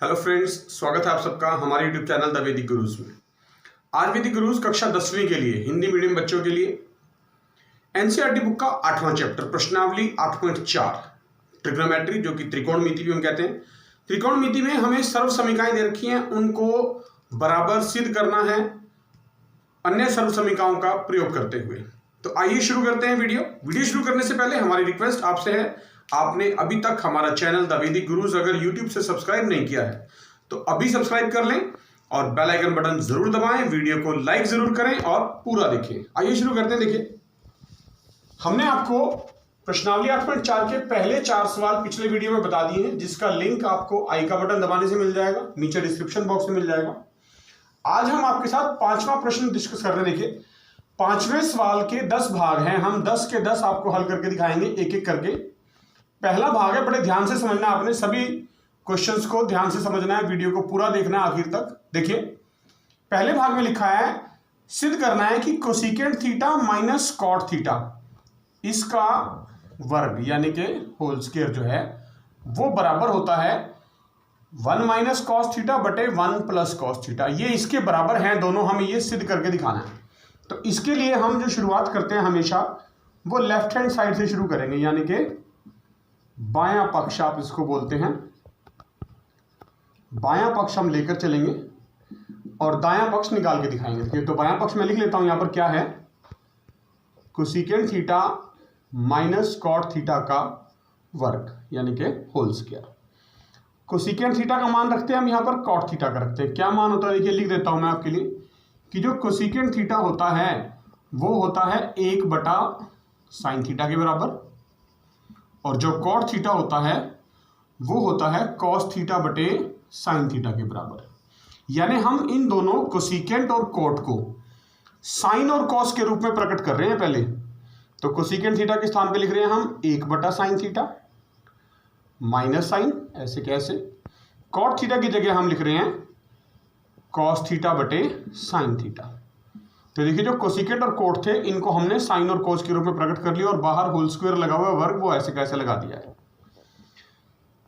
Hello friends, स्वागत है आप सबका हमारे यूट्यूब चैनल द वैदिक गुरुज में। आज वैदिक गुरुज कक्षा 10वीं के लिए हिंदी मीडियम बच्चों के लिए एनसीईआरटी बुक का 8वां चैप्टर प्रश्नावली 8.4 ट्रिग्नोमेट्री, जो कि त्रिकोणमिति भी हम कहते हैं। त्रिकोणमिति में हमें सर्व समीकरणाएं दे रखी हैं, उनको बराबर सिद्ध करना है अन्य सर्व समीकरणों का प्रयोग करते हुए। तो आइए शुरू करते हैं वीडियो शुरू करने से पहले हमारी रिक्वेस्ट आपसे है, आपने अभी तक हमारा चैनल द वैदिक गुरुज अगर यूट्यूब से सब्सक्राइब नहीं किया है तो अभी सब्सक्राइब कर लें और बेल आइकन बटन जरूर दबाएं, वीडियो को लाइक जरूर करें और पूरा देखें। आइए शुरू करते हैं। देखिए, हमने आपको प्रश्नावली 8.4 के पहले 4 सवाल पिछले वीडियो में बता दिए हैं, जिसका लिंक आपको आई का बटन दबाने से मिल जाएगा, नीचे डिस्क्रिप्शन बॉक्स में मिल जाएगा। आज हम आपके साथ 5वां प्रश्न डिस्कस कर रहे हैं। देखिए, 5वें सवाल के 10 भाग हैं, हम 10 के 10 आपको हल करके दिखाएंगे एक एक करके। पहला भाग है, बड़े ध्यान से समझना है, आपने सभी क्वेश्चंस को ध्यान से समझना है, वीडियो को पूरा देखना है आखिर तक। देखिए, पहले भाग में लिखा है सिद्ध करना है कि cosecant theta minus cot theta इसका वर्ग यानी कि होल स्क्वायर जो है वो बराबर होता है 1 माइनस कॉस थीटा बटे 1 प्लस कॉस थीटा। ये इसके बराबर हैं दोनों, हमें ये सिद्ध करके दिखाना है। तो इसके लिए हम जो शुरुआत करते हैं हमेशा वो लेफ्ट हैंड साइड से शुरू करेंगे, यानी कि बायां पक्ष आप इसको बोलते हैं। बायां पक्ष हम लेकर चलेंगे और दायां पक्ष निकाल के दिखाएंगे। देखिए, तो बायां पक्ष में लिख लेता हूं, यहां पर क्या है, cosecant theta minus cot theta का वर्ग यानी कि होल स्क्वायर। कोसेकेंट थीटा का मान रखते हैं हम, यहां पर कॉट थीटा का रखते हैं। क्या मान होता है, देखिए लिख देता हूं मैं आपके लिए कि जो कोसेकेंट थीटा होता है वो होता है 1 बटा साइन थीटा के बराबर, और जो कॉट थीटा होता है वो होता है कॉस थीटा बटे साइन थीटा के बराबर। यानी हम इन दोनों कोसेकेंट और कॉट को साइन और कॉस के रूप में प्रकट कर रहे हैं। पहले तो कोसेकेंट थीटा के स्थान पे लिख रहे हैं हम 1 बटा साइन थीटा माइनस साइन, ऐसे कैसे। कॉट थीटा की जगह हम लिख रहे हैं कॉस थीटा बटे साइन थीटा। तो देखिए, जो कोसेकेंट और कोट थे इनको हमने साइन और कोस के रूप में प्रकट कर लिया और बाहर होल स्क्वायर लगा हुआ वर्ग वो ऐसे कैसे लगा दिया है।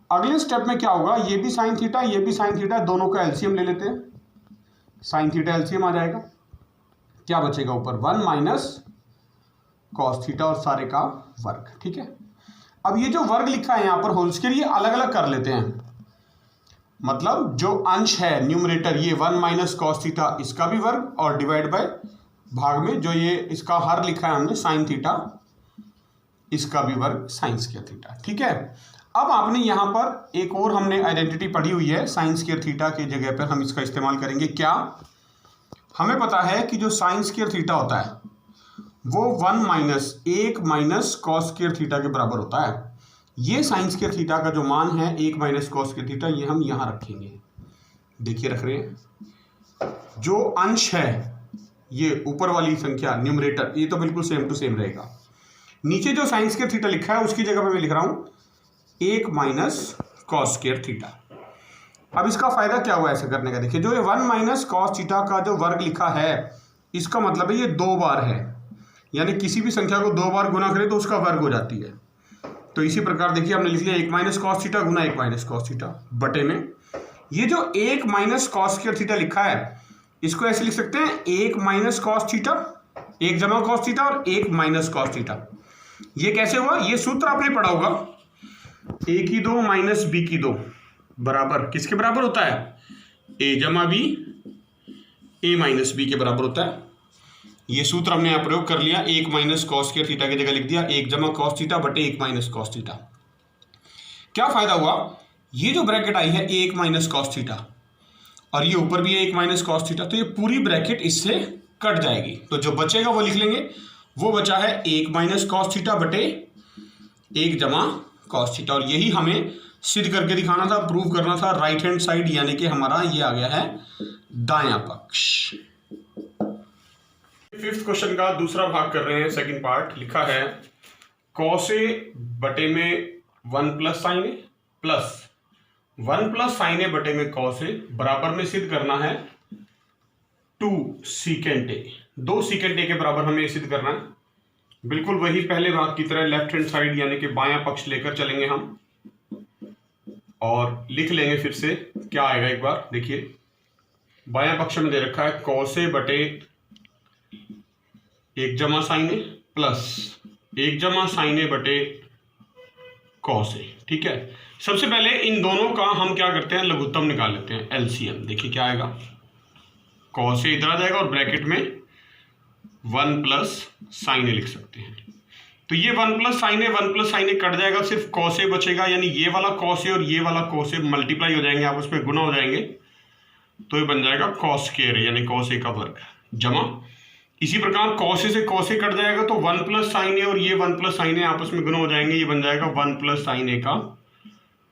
अगले स्टेप में क्या होगा, ये भी साइन थीटा ये भी साइन थीटा, दोनों का एलसीएम ले लेते हैं। साइन थीटा एलसीएम आ जाएगा, क्या बचेगा ऊपर 1 माइनस कॉस थीटा और सारे का वर्ग। ठीक है, अब ये जो वर्ग लिखा है यहाँ पर होल स्क्वायर, ये अलग अलग कर लेते हैं। मतलब जो अंश है न्यूमरेटर ये 1 माइनस कॉस थीटा इसका भी वर्ग, और डिवाइड बाय भाग में जो ये इसका हर लिखा है हमने साइन थीटा इसका भी वर्ग साइन स्क्वायर थीटा। ठीक है, अब आपने यहाँ पर एक और हमने आइडेंटिटी पढ़ी हुई है, साइन स्क्वायर थीटा की जगह पर हम इसका इस्तेमाल करेंगे। क्या, हमें पता है कि जो साइन स्क्वायर थीटा होता है वो 1 माइनस कॉस स्क्वायर थीटा के बराबर होता है। ये साइन स्क्वायर थीटा का जो मान है 1 माइनस कॉस स्क्वायर थीटा, ये हम यहाँ रखेंगे। देखिए रख रहे हैं, जो अंश है ये ऊपर वाली संख्या न्यूमरेटर ये तो बिल्कुल सेम टू सेम रहेगा। नीचे जो साइन स्क्वायर थीटा लिखा है उसकी जगह पे मैं लिख रहा हूं 1 माइनस कॉस स्क्वायर थीटा। अब इसका फायदा क्या हुआ ऐसे करने का, देखिए जो ये 1 माइनस कॉस थीटा का जो वर्ग लिखा है इसका मतलब है ये 2 बार है, यानी किसी भी संख्या को 2 बार गुना करें तो उसका वर्ग हो जाती है। तो इसी प्रकार देखिए हमने लिख लिया 1 माइनस कॉस थीटा गुना 1 माइनस कॉस थीटा बटे में ये जो 1 माइनस कॉस स्क्वायर थीटा लिखा है इसको ऐसे लिख सकते हैं 1 माइनस कॉस थीटा, 1 जमा कॉस थीटा और 1 माइनस कॉस थीटा। ये कैसे हुआ, ये सूत्र आपने पढ़ा होगा, a की 2 माइनस b की 2 बराबर किसके बराबर होता है, a जमा b a माइनस b के बराबर होता है। ये सूत्र हमने यहाँ प्रयोग कर लिया, 1 माइनस कॉस स्क्वायर थीटा की जगह लिख दिया 1 जमा कॉस थीटा बटे 1 माइनस कॉस थीटा। क्या फायदा हुआ, ये जो ब्रैकेट आई है 1 माइनस कॉस थीटा और ये ऊपर भी है 1 माइनस कॉस थीटा, तो ये पूरी ब्रैकेट इससे कट जाएगी। तो जो बचेगा वो लिख लेंगे, वो बचा है 1 माइनस कॉस थीटा बटे 1 जमा कॉस थीटा, और यही हमें सिद्ध करके दिखाना था, प्रूव करना था राइट हैंड साइड, यानी कि हमारा ये आ गया है दायां पक्ष। 5th क्वेश्चन का दूसरा भाग कर रहे हैं, सेकंड पार्ट। लिखा है कॉस ए बटे में 1 प्लस साइन ए प्लस 1 प्लस साइन ए बटे में कॉस ए बराबर में सिद्ध करना है 2 सीकेंट ए। 2 सीकेंट ए के बराबर हमें सिद्ध करना है। बिल्कुल वही पहले भाग की तरह लेफ्ट हैंड साइड यानी कि बायां पक्ष लेकर चलेंगे हम। और लिख लेंगे फिर से क्या आएगा एक बार देखिए। बायां पक्ष में दे रखा है cos A बटे 1 जमा sin A प्लस 1 जमा sin A बटे cos A। ठीक है, सबसे पहले इन दोनों का हम क्या करते हैं, लघुत्तम निकाल लेते हैं, एलसीएम। देखिए क्या आएगा, cos A इधर आ जाएगा और ब्रैकेट में 1 प्लस sin A लिख सकते हैं। तो ये 1 प्लस sin A कट जाएगा, सिर्फ cos A बचेगा, यानी ये वाला cos A और ये वाला cos A मल्टीप्लाई हो जाएंगे, आपस में गुना हो जाएंगे, तो ये बन जाएगा cos square A यानी cos A का वर्ग जमा। इसी प्रकार cos A से cos A कट जाएगा तो 1 प्लस sin A और ये 1 प्लस sin A आपस में गुना हो जाएंगे, ये बन जाएगा 1 प्लस sin A का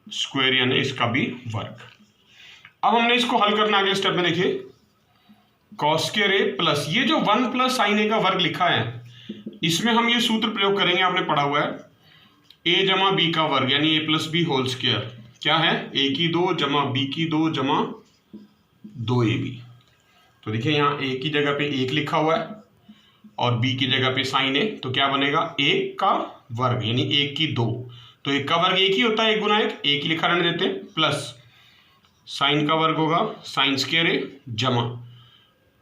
स्क्वायर यानी इसका भी वर्ग। अब हमने इसको हल करना अगले स्टेप में। देखिए cos square A प्लस ये जो 1 प्लस sin A का वर्ग लिखा है, इसमें हम ये सूत्र प्रयोग करेंगे, आपने पढ़ा हुआ है a जमा b का वर्ग यानी a plus B whole square. क्या है, a की 2 जमा b की 2 जमा 2ab। तो देखिए यहाँ a की जगह पे 1 लिखा हुआ है और b की जगह पे sin A, तो क्या बनेगा 1 का वर्ग यानी 1 की 2, तो 1 का वर्ग 1 ही होता है, 1 गुना 1 ही लिखा रहने देते हैं, प्लस साइन का वर्ग होगा साइन स्क्वायर A जमा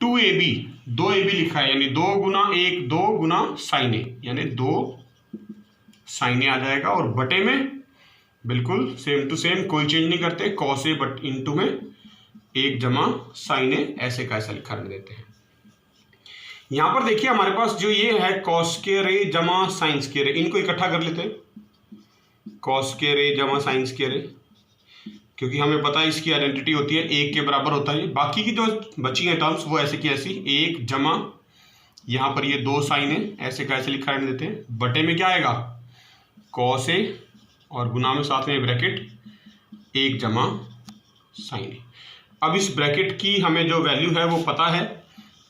2ab, 2ab लिखा है यानी 2 गुना 1 2 गुना साइन A यानी 2 साइन A आ जाएगा, और बटे में बिल्कुल सेम टू सेम, कोई चेंज नहीं करते, cos A बट इंटू में 1 जमा साइन A, ऐसे का ऐसा लिखा रहने देते हैं। यहां पर देखिए हमारे पास जो ये है cos स्क्वायर A जमा साइन स्क्वायर A, इनको इकट्ठा कर लेते हैं, cos स्क्वायर A जमा साइन स्क्वायर A, क्योंकि हमें पता है इसकी आइडेंटिटी होती है 1 के बराबर होता है। बाकी की जो बची हैं टर्म्स वो ऐसे की ऐसी, 1 जमा यहाँ पर ये 2 साइन है, ऐसे का ऐसे लिखा रहने देते हैं, बटे में क्या आएगा cos A और गुना में साथ में ब्रैकेट 1 जमा साइन A। अब इस ब्रैकेट की हमें जो वैल्यू है वो पता है,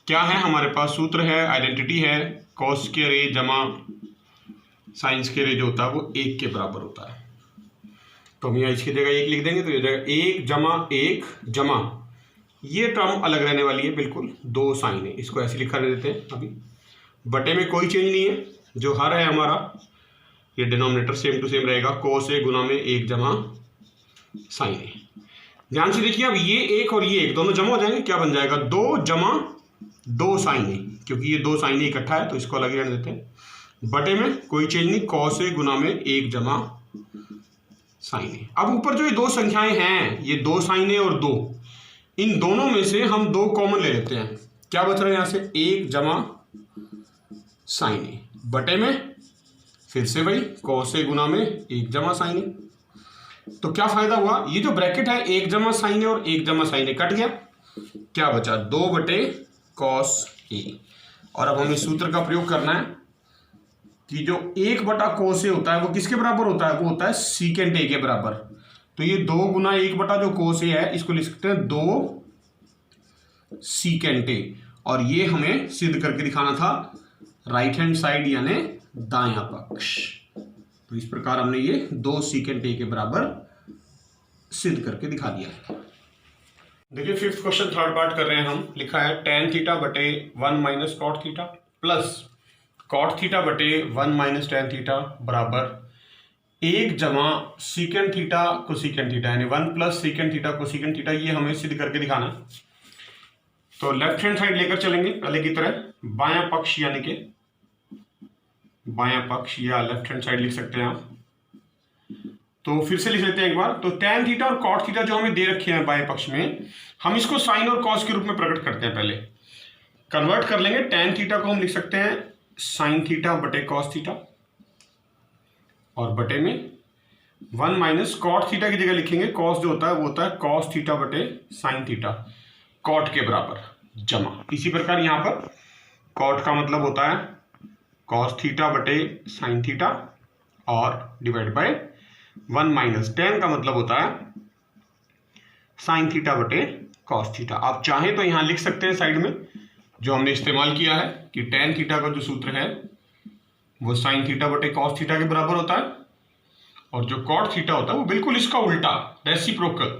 क्या है हमारे पास सूत्र है, आइडेंटिटी है, cos स्क्वायर A जमा साइन स्क्वायर A जो होता है वो 1 के बराबर होता है। तो हम यहाँ इसकी जगह 1 लिख देंगे, तो ये जगह 1 जमा 1 जमा ये टर्म अलग रहने वाली है बिल्कुल 2 साइन है, इसको ऐसे लिखा रहने देते हैं अभी, बटे में कोई चेंज नहीं है, जो हर है हमारा ये डिनोमिनेटर सेम टू सेम रहेगा, cos A गुना में 1 जमा साइन A। ध्यान से देखिए अब ये 1 और ये 1 दोनों जमा हो जाएंगे, क्या बन जाएगा 2 जमा 2 साइन A, क्योंकि ये 2 साइन A इकट्ठा है तो इसको अलग ही रहने देते हैं, बटे में कोई चेंज नहीं, cos A गुना में 1 जमा साइन A। अब ऊपर जो ये 2 संख्याएं हैं, ये 2 साइन A और 2, इन दोनों में से हम 2 कॉमन ले लेते हैं, क्या बच रहा है यहाँ से 1 जमा साइन A, बटे में फिर से वही cos A गुना में 1 जमा साइन A। तो क्या फायदा हुआ, ये जो ब्रैकेट है 1 जमा साइन A और 1 जमा साइन A कट गया, क्या बचा 2 बटे cos A। और अब हमें सूत्र का प्रयोग करना है कि जो 1 बटा cos A होता है वो किसके बराबर होता है, वो होता है सीकेंट A के बराबर। तो ये 2 गुना 1 बटा जो cos A है इसको लिख सकते हैं 2 सीकेंट A, और ये हमें सिद्ध करके दिखाना था राइट हैंड साइड यानी दायां पक्ष। तो इस प्रकार हमने ये 2 सीकेंट A के बराबर सिद्ध करके दिखा दिया है। देखिए फिफ्थ क्वेश्चन थर्ड पार्ट कर रहे हैं हम, लिखा है tan थीटा बटे 1 minus cot theta plus cot theta बटे 1 माइनस tan थीटा बराबर 1 जमा सीकेंट थीटा कोसीकेंट थीटा यानी 1 plus secant theta cosecant theta, ये हमें सिद्ध करके दिखाना है। तो लेफ्ट हैंड साइड लेकर चलेंगे पहले की तरह, बायां पक्ष यानी कि बायां पक्ष या लेफ्ट हैंड साइड लिख सकते हैं आप। तो फिर से लिख लेते हैं एक बार, तो tan थीटा और cot थीटा जो हमें दे रखे हैं बाएं पक्ष में, हम इसको साइन और cos के रूप में प्रकट करते हैं। पहले कन्वर्ट कर लेंगे, tan थीटा को हम लिख सकते हैं साइन थीटा बटे cos थीटा, और बटे में 1 माइनस cot थीटा की जगह लिखेंगे cos जो होता है वो होता है cos थीटा बटे साइन थीटा cot के बराबर जमा। इसी प्रकार यहाँ पर cot का मतलब होता है cos थीटा बटे साइन थीटा और डिवाइड बाय 1 माइनस tan का मतलब होता है साइन थीटा बटे cos थीटा। आप चाहें तो यहां लिख सकते हैं साइड में जो हमने इस्तेमाल किया है कि tan थीटा का जो सूत्र है वो साइन थीटा बटे cos थीटा के बराबर होता है, और जो cot थीटा होता है वो बिल्कुल इसका उल्टा रेसिप्रोकल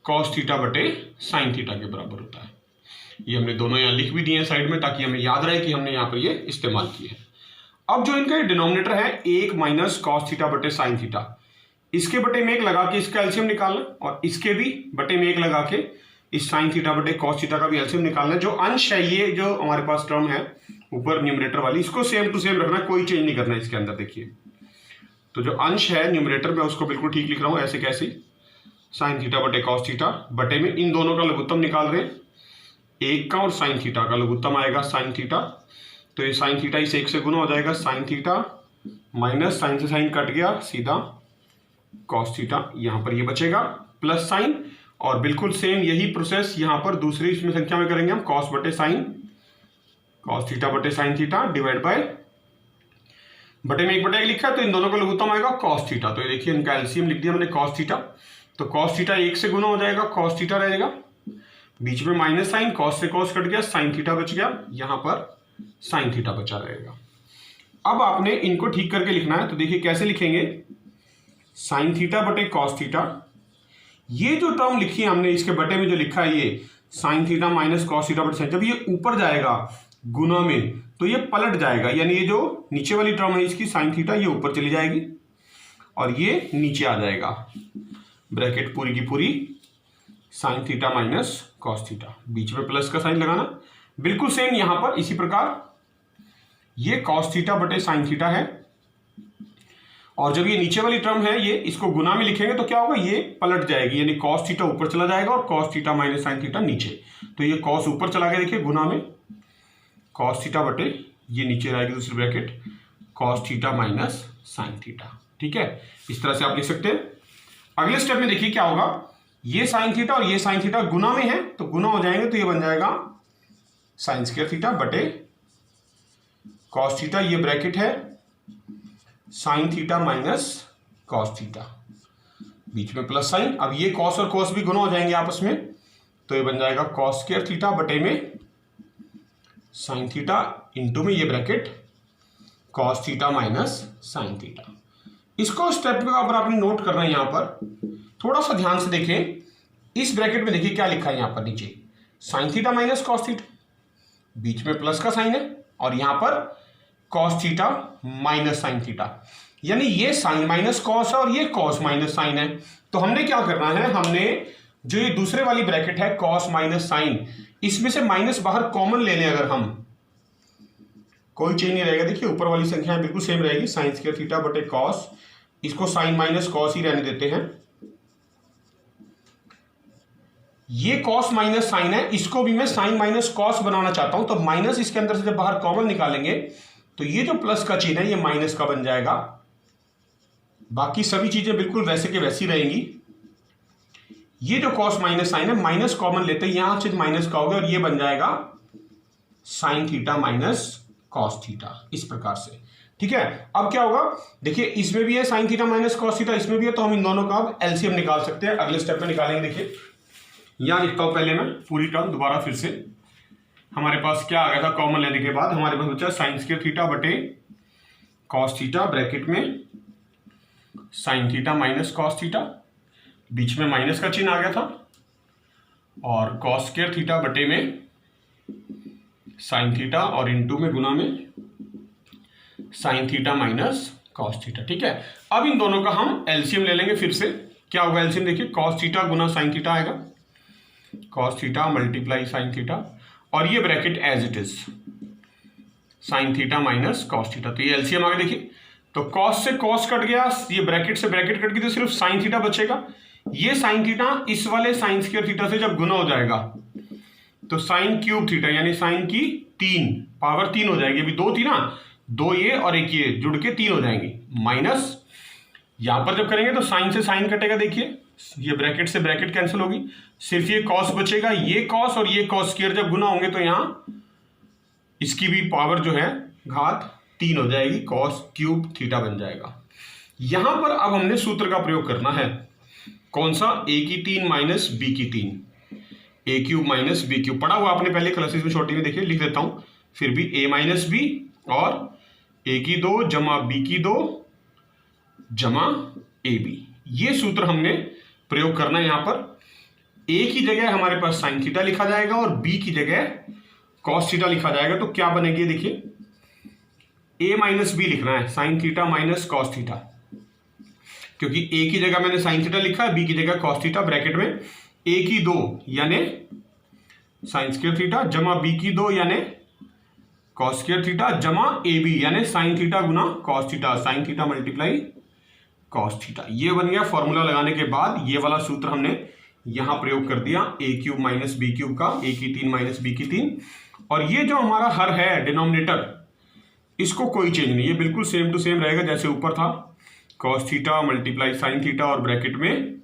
cos थीटा बटे साइन थीटा के बराबर होता है। ये हमने दोनों यहाँ लिख भी दिए हैं साइड में ताकि हमें याद रहे कि हमने यहाँ पर ये इस्तेमाल किए हैं। अब जो इनका डिनोमिनेटर है 1 माइनस cos थीटा बटे साइन थीटा, इसके बटे में 1 लगा के इसका एलसीएम निकालना, और इसके भी बटे में 1 लगा के इस साइन थीटा बटे कॉस थीटा का भी एलसीएम निकालना है। जो अंश है, ये जो हमारे पास टर्म है ऊपर न्यूमरेटर वाली, इसको सेम टू सेम रखना है, कोई चेंज नहीं करना है इसके अंदर। देखिए तो जो अंश है न्यूमरेटर में उसको बिल्कुल ठीक लिख रहा हूं, ऐसे कैसे, साइन थीटा बटे कॉस थीटा बटे में इन दोनों का लघुत्तम निकाल रहे हैं, 1 का और साइन थीटा का लघुत्तम आएगा साइन थीटा, तो ये साइन थीटा इस 1 से गुना हो जाएगा, साइन थीटा माइनस साइन से साइन कट गया, सीधा कॉस थीटा, यहां पर ये बचेगा प्लस साइन, और बिल्कुल सेम यही प्रोसेस यहां पर दूसरी इसमें संख्या में करेंगे हम, कॉस बटे साइन, कॉस थीटा बटे साइन थीटा डिवाइड बाय बटे में 1/1 लिखा है, तो इन दोनों का लघुत्तम आएगा कॉस थीटा। तो ये देखिए इनका एलसीएम लिख दिया हमने कॉस थीटा, तो कॉस थीटा 1 से गुना हो जाएगा, कॉस थीटा रहेगा, बीच में माइनस साइन, कॉस से कॉस कट गया, साइन थीटा बच गया, यहां पर साइन थीटा बचा रहेगा। अब आपने इनको ठीक करके लिखना है, तो देखिए कैसे लिखेंगे, साइन थीटा बटे कॉस थीटा, ये जो टर्म लिखी है हमने इसके बटे में जो लिखा है ये sign theta minus cos theta बटे साइन, जब ये ऊपर जाएगा गुना में तो ये पलट जाएगा, यानी ये जो नीचे वाली टर्म है इसकी साइन थीटा ये ऊपर चली जाएगी और ये नीचे आ जाएगा, ब्रैकेट पूरी की पूरी sine theta minus cos theta, बीच में प्लस का साइन लगाना, बिल्कुल सेम यहां पर इसी प्रकार ये कॉस थीटा बटे साइन थीटा है, और जब ये नीचे वाली टर्म है ये इसको गुना में लिखेंगे तो क्या होगा, ये पलट जाएगी, यानी कॉस थीटा ऊपर चला जाएगा और cos theta minus sine theta नीचे, तो ये कॉस ऊपर चला गया, देखिए गुना में कॉस थीटा बटे ये नीचे रहेगी दूसरी bracket cos theta minus sine theta. ठीक है, इस तरह से आप लिख सकते हैं। अगले स्टेप में देखिए क्या होगा, ये साइन थीटा और ये साइन थीटा गुना में है तो गुना हो जाएंगे, तो ये बन जाएगा साइन स्क्वायर थीटा बटे कॉस थीटा, ये ब्रैकेट है sine theta minus cos theta, बीच में प्लस साइन, अब ये कॉस और कॉस भी गुना हो जाएंगे आपस में, तो ये बन जाएगा कॉस स्क्वायर थीटा बटे में साइन थीटा इंटू में ये bracket cos theta minus sine theta. इसको स्टेप के ऊपर आपने नोट करना है, यहां पर थोड़ा सा ध्यान से देखें, इस ब्रैकेट में देखिए क्या लिखा है यहां पर नीचे, sine theta minus cos theta, बीच में प्लस का साइन है, और यहां पर cos theta minus sine theta, यानी ये साइन माइनस कॉस है और ये कॉस माइनस साइन है। तो हमने क्या करना है, हमने जो ये दूसरे वाली ब्रैकेट है कॉस माइनस साइन, इसमें से माइनस बाहर कॉमन ले लें, अगर हम कोई चेंज नहीं रहेगा, देखिए ऊपर वाली संख्या बिल्कुल सेम रहेगी, साइन स्क्वायर थीटा बटे कॉस, इसको साइन माइनस कॉस ही रहने देते हैं, ये कॉस माइनस साइन है, इसको भी मैं साइन माइनस कॉस बनाना चाहता हूं, तो माइनस इसके अंदर से जब बाहर कॉमन निकालेंगे तो ये जो प्लस का चिन्ह है ये माइनस का बन जाएगा, बाकी सभी चीजें बिल्कुल वैसे के वैसी रहेंगी। ये जो कॉस माइनस साइन है, माइनस कॉमन लेते हैं, यहां सिर्फ माइनस का होगा और ये बन जाएगा sign theta minus cos theta, इस प्रकार से। ठीक है, अब क्या होगा, देखिए इसमें भी है sine theta minus cos theta, इसमें भी है, तो हम इन दोनों का अब एलसीएम निकाल सकते हैं, अगले स्टेप में निकालेंगे। देखिए यहां लिखता हूं पहले मैं पूरी टर्म दोबारा फिर से, हमारे पास क्या आ गया था कॉमन लेने के बाद, हमारे पास बचा साइन स्क्वायर थीटा बटे कॉस थीटा, ब्रैकेट में sine theta minus cos theta, बीच में माइनस का चिन्ह आ गया था, और कॉस स्क्वायर थीटा बटे में साइन थीटा और इनटू में गुना में sine theta minus cos theta. ठीक है, अब इन दोनों का हम एलसीएम ले लेंगे फिर से, क्या होगा एलसीएम, देखिए कॉस थीटा गुना साइन थीटा आएगा, cos theta multiply sine theta, और ये bracket as it is sine theta minus cos theta, तो ये एलसीएम आ गया। देखिए तो कॉस से कॉस कट गया, ये ब्रैकेट से ब्रैकेट कट गई, तो सिर्फ साइन थीटा बचेगा, ये साइन थीटा इस वाले साइन स्क्वायर थीटा से जब गुना हो जाएगा तो साइन क्यूब थीटा, यानी साइन की 3 पावर 3 हो जाएगी, अभी 2 थी ना, 2 ये और 1 ये जुड़ के 3 हो जाएंगी, माइनस यहां पर जब करेंगे तो साइन से साइन कटेगा, देखिए ये ब्रैकेट से ब्रैकेट कैंसिल होगी, सिर्फ ये कॉस बचेगा, ये कॉस और ये कॉस स्क्वायर जब गुना होंगे तो यहां इसकी भी पावर जो है घात 3 हो जाएगी, कॉस क्यूब थीटा बन जाएगा। यहां पर अब हमने सूत्र का प्रयोग करना है, कौन सा, a की 3 माइनस b की 3, a cube minus b cube, पढ़ा हुआ आपने पहले क्लासेस में छोटी में, देखिए लिख देता हूं फिर भी, a माइनस b और a की 2 जमा b की 2 जमा ab, ये सूत्र हमने प्रयोग करना है। यहां पर a की जगह हमारे पास साइन थीटा लिखा जाएगा और b की जगह कॉस थीटा लिखा जाएगा, तो क्या बनेगी, देखिए a माइनस b लिखना है, sine theta minus cos theta, क्योंकि ए की जगह मैंने साइन थीटा लिखा है, बी की जगह कॉस थीटा, ब्रैकेट में ए की 2 यानी साइन स्क्वायर थीटा जमा बी की 2 यानी कॉस स्क्वायर थीटा जमा ए बी यानी साइन थीटा गुना cos theta, sine theta multiply cos theta. ये बन गया। फॉर्मूला लगाने के बाद ये वाला सूत्र हमने यहां प्रयोग कर दिया, ए क्यूब माइनस बी क्यूब का, ए की 3 माइनस बी की 3, और ये जो हमारा हर है डिनोमिनेटर, इसको कोई चेंज नहीं, ये बिल्कुल सेम टू सेम रहेगा जैसे ऊपर था, cos theta multiply sine theta और ब्रैकेट में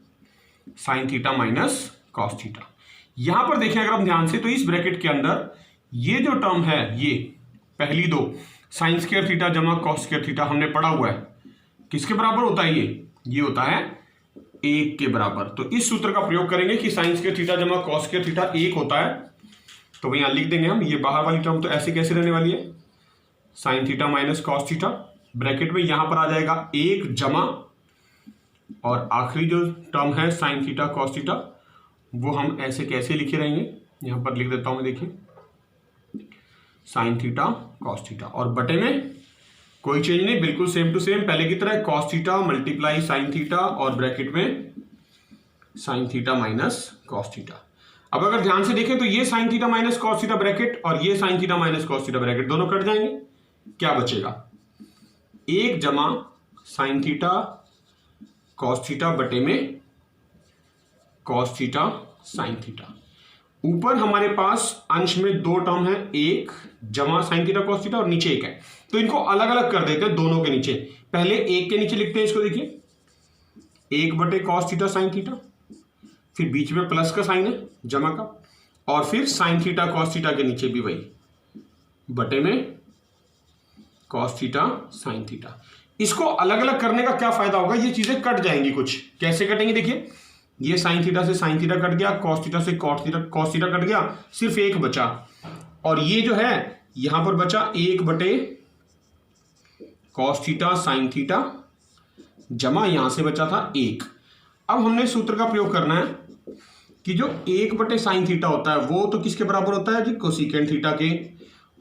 sine theta minus cos theta. यहां पर देखें अगर हम ध्यान से, तो इस ब्रैकेट के अंदर ये जो टर्म है, ये पहली 2 साइन स्क्वायर थीटा जमा कॉस स्क्वायर थीटा हमने पढ़ा हुआ है, किसके बराबर होता है ये होता है 1 के बराबर। तो इस सूत्र का प्रयोग करेंगे कि साइन स्क्वायर थीटा जमा कॉस स्क्वायर थीटा 1 होता है, तो यहां लिख देंगे हम। ये बाहर वाली टर्म तो ऐसे कैसे रहने वाली है, sine theta minus cos theta, bracket में यहां पर आ जाएगा 1 जमा, और आखिरी जो टर्म है साइन थीटा कॉस थीटा, वो हम ऐसे कैसे लिखे रहेंगे, यहां पर लिख देता हूं मैं, देखिए साइन थीटा कॉस थीटा, और बटे में कोई चेंज नहीं, बिल्कुल सेम टू सेम पहले की तरह, cos theta multiply sine theta और ब्रैकेट में sine theta minus cos theta. अब अगर ध्यान से देखें तो ये sign theta minus cos theta bracket और ये sign theta minus cos theta bracket दोनों कट जाएंगे, क्या बचेगा, 1 जमा साइन थीटा कॉस थीटा बटे में कॉस थीटा साइन थीटा। ऊपर हमारे पास अंश में 2 टर्म है, 1 जमा साइन थीटा कॉस थीटा और नीचे 1 है, तो इनको अलग अलग कर देते हैं दोनों के नीचे। पहले 1 के नीचे लिखते हैं इसको, देखिए 1 बटे कॉस थीटा साइन थीटा, फिर बीच में प्लस का साइन है जमा का, और फिर साइन थीटा कॉस थीटा के नीचे भी वही बटे में कॉस थीटा साइन थीटा। इसको अलग अलग करने का क्या फायदा होगा, ये चीजें कट जाएंगी कुछ। कैसे कटेंगी, देखिए ये साइन थीटा से साइन थीटा कट गया, कॉस थीटा से कॉस थीटा कट गया, सिर्फ 1 बचा, और ये जो है यहां पर बचा 1 बटे कॉस थीटा साइन थीटा जमा यहां से बचा था 1। अब हमने सूत्र का प्रयोग करना है कि जो 1 बटे साइन थीटा होता है वो तो किसके बराबर होता है जी, कोसेकेंट थीटा के,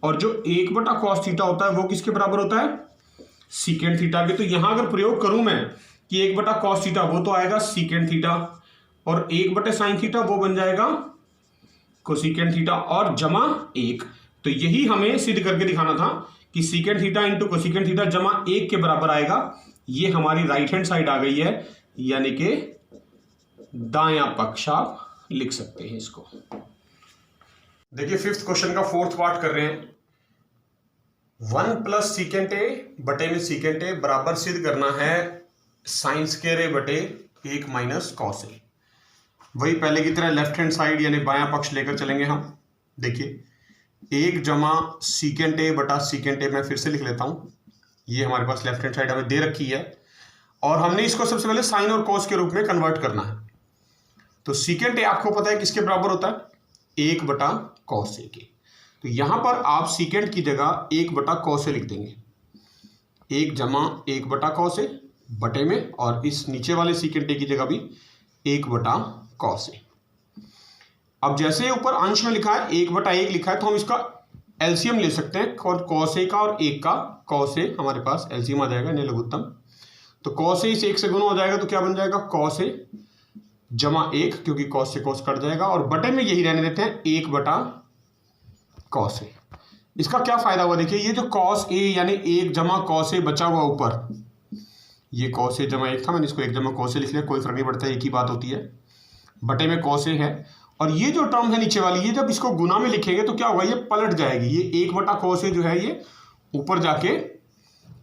और जो 1 बटा कॉस थीटा होता है वो किसके बराबर होता है, सीकेंट थीटा के। तो यहां अगर प्रयोग करूं मैं कि 1 बटा कॉस थीटा वो तो आएगा सीकेंट थीटा, और 1 बटे साइन थीटा वो बन जाएगा कोसेकेंट थीटा, और जमा 1। तो यही हमें सिद्ध करके दिखाना था कि secant theta into cosecant theta जमा 1 के बराबर आएगा। ये हमारी राइट हैंड साइड आ गई है, यानी कि दायां पक्ष आप लिख सकते हैं इसको। देखिए 5th क्वेश्चन का 4th पार्ट कर रहे हैं। 1 प्लस सीकेंट ए बटे में सीकेंट ए बराबर सिद्ध करना है साइन स्क्वायर ए बटे 1 माइनस कॉस ए। वही पहले की तरह लेफ्ट हैंड साइड यानी बायां पक्ष लेकर चलेंगे हम। देखिए 1 जमा सीकेंट ए बटा सीकेंट ए, मैं फिर से लिख लेता हूं, ये हमारे पास लेफ्ट हैंड साइड हमें दे रखी है, और हमने इसको सबसे पहले साइन और कॉस के रूप में कन्वर्ट करना है। तो सीकेंट ए आपको पता है किसके बराबर होता है, 1 बटा कॉस ए के। तो यहां पर आप सीकेंट की जगह 1 बटा कॉस ए लिख देंगे, 1 जमा 1 बटा कॉस ए बटे में, और इस नीचे वाले सीकेंट ए की जगह भी 1 बटा कॉस ए। अब जैसे ऊपर अंश में लिखा है 1 बटा 1 लिखा है, तो हम इसका एलसीएम ले सकते हैं, कॉस ए का और 1 का, कॉस ए हमारे पास एलसीएम आ जाएगा यानी लघुत्तम। तो कॉस ए इस 1 से गुना हो जाएगा, तो क्या बन जाएगा कॉस ए जमा 1, क्योंकि कॉस से कॉस कट जाएगा, और बटे में यही रहने देते हैं 1 बटा कॉस ए। इसका क्या फायदा हुआ, देखिए ये जो कॉस ए यानी 1 जमा कॉस ए बचा हुआ ऊपर, ये कॉस ए जमा 1 था, मैंने इसको 1 जमा कॉस ए लिख लिया, कोई फर्क नहीं पड़ता, एक ही बात होती है, बटे में कॉस ए है। और ये जो टर्म है नीचे वाली, ये जब इसको गुना में लिखेंगे तो क्या होगा, ये पलट जाएगी, ये 1 बटा कॉस ए जो है ये ऊपर जाके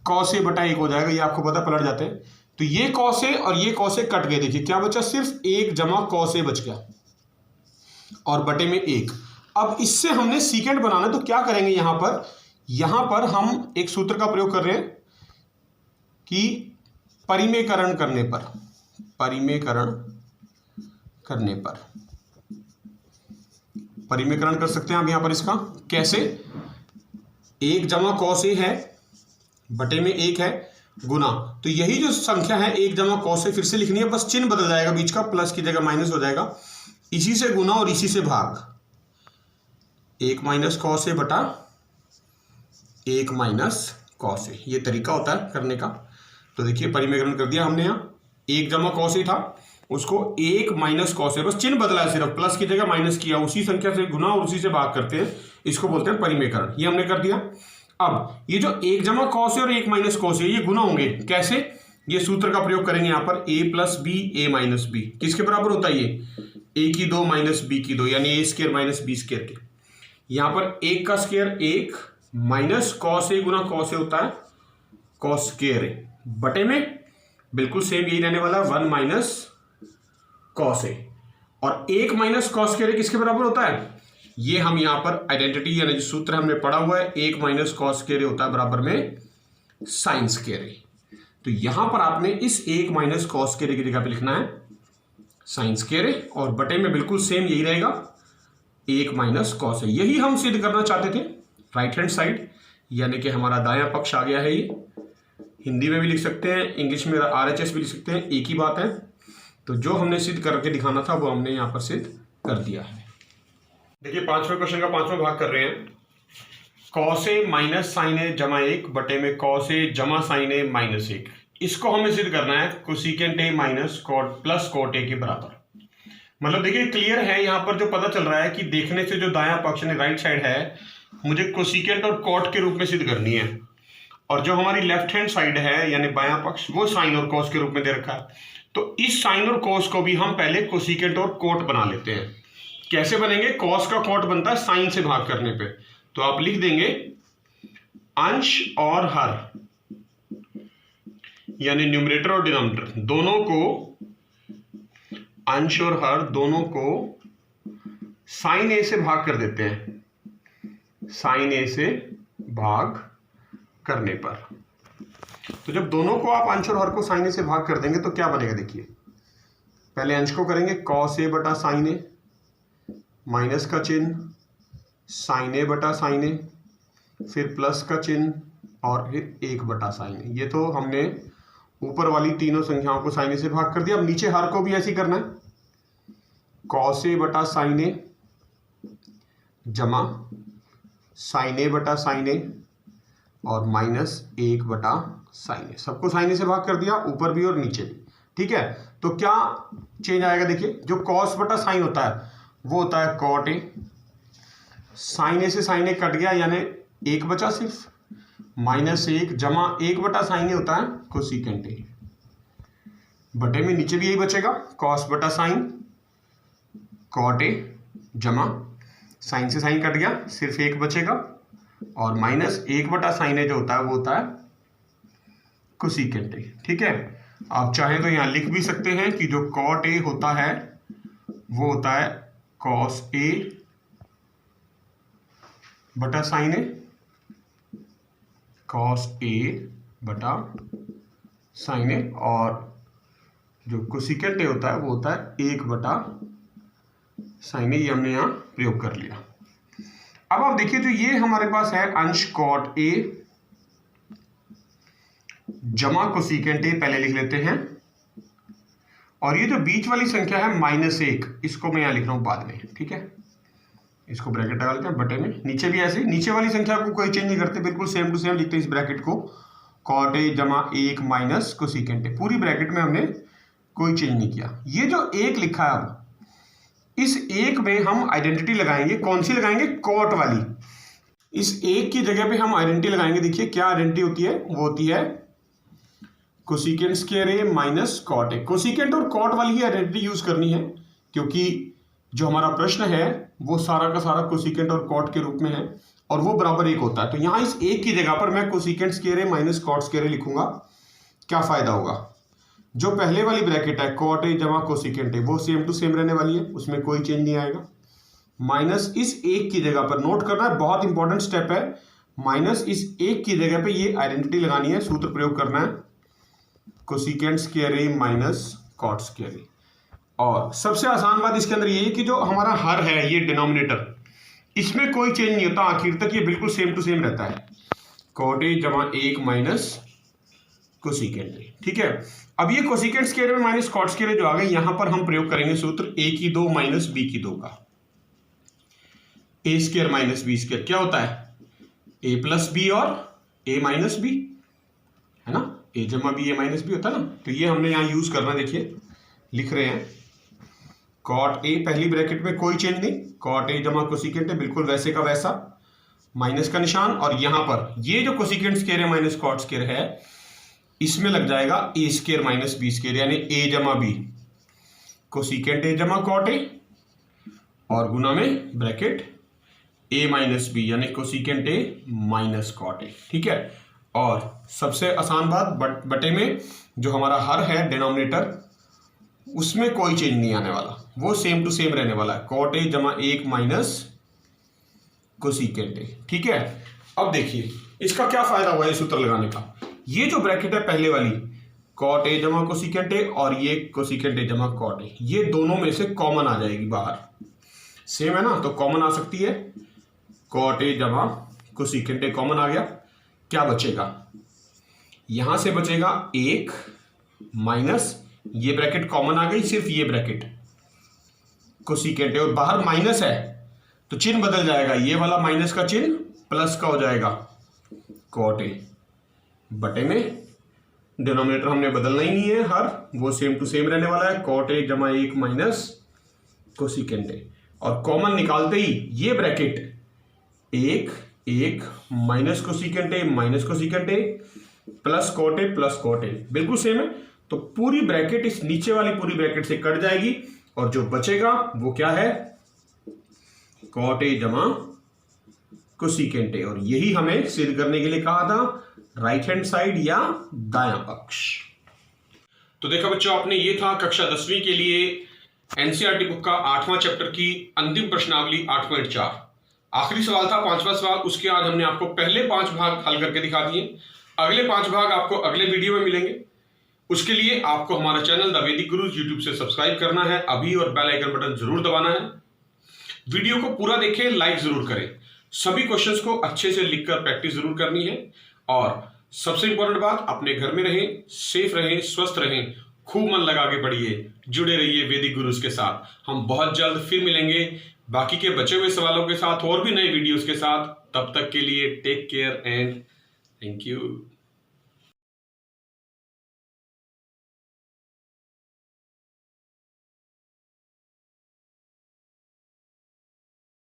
कॉस ए बटा 1 हो जाएगा, ये आपको पता पलट जाते हैं। तो ये कॉस ए और ये कॉस ए कट गए, देखिए क्या बचा, सिर्फ 1 जमा कॉस ए बच गया और बटे में 1। अब इससे हमने सीकेंट बनाना है, तो क्या करेंगे, यहां पर हम एक सूत्र का प्रयोग कर रहे हैं कि परिमेयकरण कर सकते हैं आप यहां पर। इसका कैसे, 1 जमा कॉस ए है बटे में 1 है गुना, तो यही जो संख्या है 1 जमा कॉस ए फिर से लिखनी है, बस चिन्ह बदल जाएगा, बीच का प्लस की जगह माइनस हो जाएगा, इसी से गुना और इसी से भाग, 1 माइनस कॉस ए बटा 1 माइनस कॉस ए, ये तरीका होता है करने का। तो देखिए परिमेयकरण कर दिया हमने यहाँ, एक जमा कॉस ए था, उसको एक माइनस कॉस ए, बस चिन्ह बदला है, सिर्फ प्लस की जगह माइनस किया, उसी संख्या से गुना और उसी से भाग करते हैं, इसको बोलते हैं परिमेयकरण। ये हमने कर दिया। अब ये जो एक जमा कॉस ए और एक माइनस कॉस ए, ये गुना होंगे कैसे? ये सूत्र का प्रयोग करेंगे यहाँ पर, ए प्लस बी ए माइनस बी किसके बराबर होता है? ये ए की दो माइनस बी की दो, यानी ए स्क्वायर माइनस बी स्क्वायर के। यहाँ पर एक का स्क्वायर एक minus cos A Guna cos A होता है कॉस स्क्वायर ए, बटे में बिल्कुल सेम यही रहने वाला, वन माइनस कॉस ए, और एक माइनस कॉस स्क्वायर ए किसके बराबर होता है? ये हम यहाँ पर आइडेंटिटी यानी जो सूत्र हमने पढ़ा हुआ है, एक माइनस कॉस स्क्वायर ए होता है बराबर में साइन स्क्वायर ए। तो यहां पर आपने इस एक माइनस कॉस स्क्वायर ए की जगह पे लिखना है साइन स्क्वायर ए, और बटे में बिल्कुल सेम यही रहेगा एक माइनस कॉस ए। यही हम सिद्ध करना चाहते थे, राइट हैंड साइड, यानी कि हमारा दायां पक्ष आ गया है। ये हिंदी में भी लिख सकते हैं, इंग्लिश में RHS भी लिख सकते हैं, एक ही बात है। तो जो हमने सिद्ध करके दिखाना था वो हमने यहाँ पर सिद्ध कर दिया है। देखिए पांचवें क्वेश्चन का पांचवा भाग कर रहे हैं। कॉस ए माइनस साइन ए जमा एक बटे में कॉस ए जमा साइन ए माइनस एक, इसको हमें सिद्ध करना है cosecant A minus cot plus cot A के बराबर। मतलब देखिए क्लियर है, यहाँ पर जो पता चल रहा है कि देखने से जो दायां पक्ष यानी राइट साइड है, मुझे कोसिकेंट और कॉट के रूप में सिद्ध करनी है, और जो हमारी लेफ्ट हैंड साइड है यानी बायां पक्ष, वो साइन और कॉस के रूप में दे रखा है। तो इस साइन और कॉस को भी हम पहले कोसिकेंट और कॉट बना लेते हैं। कैसे बनेंगे? कॉस का कॉट बनता है साइन से भाग करने पे, तो आप लिख देंगे अंश और हर, यानी न्यूमरेटर और डिनोमिनेटर दोनों को, अंश और हर दोनों को साइन ए से भाग कर देते हैं, साइन ए से भाग करने पर। तो जब दोनों को आप अंश और हर को साइन ए से भाग कर देंगे तो क्या बनेगा? देखिए पहले अंश को करेंगे कॉस ए बटा साइन ए, माइनस का चिन्ह, साइन ए बटा साइन ए, फिर प्लस का चिन्ह, और फिर एक बटा साइन ए। ये तो हमने ऊपर वाली तीनों संख्याओं को साइन ए से भाग कर दिया। अब नीचे हर को भी ऐसे ही करना है, कॉस ए बटा साइन ए जमा साइन ए बटा साइन ए और माइनस एक बटा साइन ए। सबको साइन ए से भाग कर दिया, ऊपर भी और नीचे भी। ठीक है, तो क्या चेंज आएगा? देखिए जो कॉस बटा साइन होता है वो होता है कॉट ए, साइन ए से साइन ए कट गया यानी एक बचा सिर्फ, माइनस एक जमा एक बटा साइन ए होता है कोसिकेंट ए, बटे में नीचे भी यही बचेगा कॉस बटा साइन कॉट ए जमा साइन से साइन कट गया सिर्फ एक बचेगा, और माइनस एक बटा साइन ए जो होता है वो होता है कोसिकेंट ए। ठीक है, आप चाहें तो यहां लिख भी सकते हैं कि जो कॉट ए होता है वो होता है कॉस ए बटा साइन ए, कॉस ए बटा साइन ए, और जो कोसिकेंट ए होता है वो होता है एक बटा साइन ए। ये हमने यहां प्रयोग कर लिया। अब आप देखिए जो ये हमारे पास है अंश कॉट ए जमा कोसिकेंट ए, पहले लिख लेते हैं, और ये जो बीच वाली संख्या है माइनस एक, इसको मैं यहां लिख रहा हूं बाद में। ठीक है, इसको ब्रैकेट लगा लेते हैं बटे में, नीचे भी ऐसे, नीचे वाली संख्या को कोई चेंज नहीं करते, बिल्कुल सेम टू सेम लिखते हैं इस ब्रैकेट को, कॉट ए जमा एक माइनस कोसिकेंट ए, पूरी ब्रैकेट में हमने कोई चेंज नहीं किया। ये जो एक लिखा है, अब इस एक में हम आइडेंटिटी लगाएंगे, कौन सी लगाएंगे? कॉट वाली। इस एक की जगह पे हम आइडेंटिटी लगाएंगे। देखिए क्या आइडेंटिटी होती है? वो होती है cosecant square A minus cot A. Cosecant और कॉट वाली ही आइडेंटिटी यूज करनी है, क्योंकि जो हमारा प्रश्न है वो सारा का सारा कोसिकेंट और कॉट के रूप में है, और वो बराबर एक होता है। तो यहां इस एक की जगह पर मैं cosecant square A minus cot square ए लिखूंगा। क्या फायदा होगा? जो पहले वाली ब्रैकेट है कॉट ए जमा कोसिकेंट ए, वो सेम टू सेम रहने वाली है, उसमें कोई चेंज नहीं आएगा। माइनस इस एक की जगह पर, नोट करना है, बहुत इंपॉर्टेंट स्टेप है, माइनस इस एक की जगह पे ये आइडेंटिटी लगानी है, सूत्र प्रयोग करना है cosecant square A minus cot square ए। और सबसे आसान बात इसके अंदर ये है कि जो हमारा हर है ये डिनोमिनेटर, इसमें कोई चेंज नहीं होता, आखिर तक ये बिल्कुल सेम टू सेम रहता है, कॉट ए जमा एक माइनस कोसिकेंट ए। ठीक है, अब ये कोसिकेंट स्क्वायर में माइनस कॉट स्क्वायर जो आ गए, यहां पर हम प्रयोग करेंगे सूत्र ए की दो माइनस बी की दो का। ए स्क्वायर माइनस बी स्क्वायर क्या होता है? ए प्लस बी और ए माइनस बी, है ना, ए जमा बी ए माइनस बी होता है ना, तो ये हमने यहाँ यूज करना, देखिए लिख रहे हैं कॉट ए पहली ब्रैकेट में कोई चेंज नहीं, कॉट ए जमा कोसिकेंट है बिल्कुल वैसे का वैसा, माइनस का निशान, और यहां पर ये जो कोसिकेंट स्क्वायर है माइनस कॉट स्क्वायर है इसमें लग जाएगा ए स्क्वायर माइनस बी स्क्वायर, यानी ए जमा बी कोसिकेंट ए जमा कॉट ए और गुना में ब्रैकेट ए माइनस बी यानी cosecant A minus cot A. ठीक है, और सबसे आसान बात बटे में जो हमारा हर है डिनोमिनेटर उसमें कोई चेंज नहीं आने वाला, वो सेम टू सेम रहने वाला है, कॉट ए जमा 1 माइनस कोसिकेंट ए। ठीक है, अब देखिए इसका क्या फायदा हुआ है सूत्र लगाने का। ये जो ब्रैकेट है पहले वाली कॉट ए जमा कोसिकेंट ए और ये कोसिकेंट ए जमा कॉट ए, ये दोनों में से कॉमन आ जाएगी बाहर, सेम है ना, तो कॉमन आ सकती है, कॉट ए जमा कोसिकेंट ए कॉमन आ गया, क्या बचेगा, यहां से बचेगा 1 माइनस ये ब्रैकेट कॉमन आ गई, सिर्फ ये ब्रैकेट कोसिकेंट है और बाहर माइनस है तो चिन्ह बदल जाएगा, ये वाला माइनस का चिन्ह प्लस का हो जाएगा, कॉट ए बटे में डिनोमिनेटर हमने बदलना ही नहीं है, हर वो सेम टू सेम रहने वाला है, कॉट ए जमा 1 माइनस कोसिकेंट ए, और कॉमन निकालते ही ये bracket 1 minus cosecant A minus cosecant A plus cot A बिल्कुल सेम है, तो पूरी ब्रैकेट इस नीचे वाली पूरी ब्रैकेट से कट जाएगी और जो बचेगा वो क्या है, कॉट ए जमा कोसिकेंट ए, और यही हमें सिद्ध करने के लिए कहा था राइट हैंड साइड या दायां पक्ष। तो देखा बच्चों, आपने ये था कक्षा 10वीं के लिए एनसीईआरटी बुक का 8वां चैप्टर की अंतिम प्रश्नावली 8.4। आखिरी सवाल था 5वां सवाल, उसके बाद हमने आपको पहले 5 भाग हल करके दिखा दिए, अगले 5 भाग आपको अगले वीडियो में मिलेंगे। उसके लिए आपको हमारा चैनल द वैदिक गुरुज यूट्यूब से सब्सक्राइब करना है अभी और बेल आइकन बटन जरूर दबाना है। वीडियो को पूरा देखें, लाइक जरूर करें, सभी क्वेश्चंस को अच्छे से लिखकर प्रैक्टिस जरूर करनी है, और सबसे इंपॉर्टेंट बात, अपने घर में रहें, सेफ रहें, स्वस्थ रहें, खूब मन लगा के पढ़िए, जुड़े रहिए वैदिक गुरुज के साथ। हम बहुत जल्द फिर मिलेंगे बाकी के बचे हुए सवालों के साथ और भी नए वीडियोस के साथ। तब तक के लिए take care and thank you.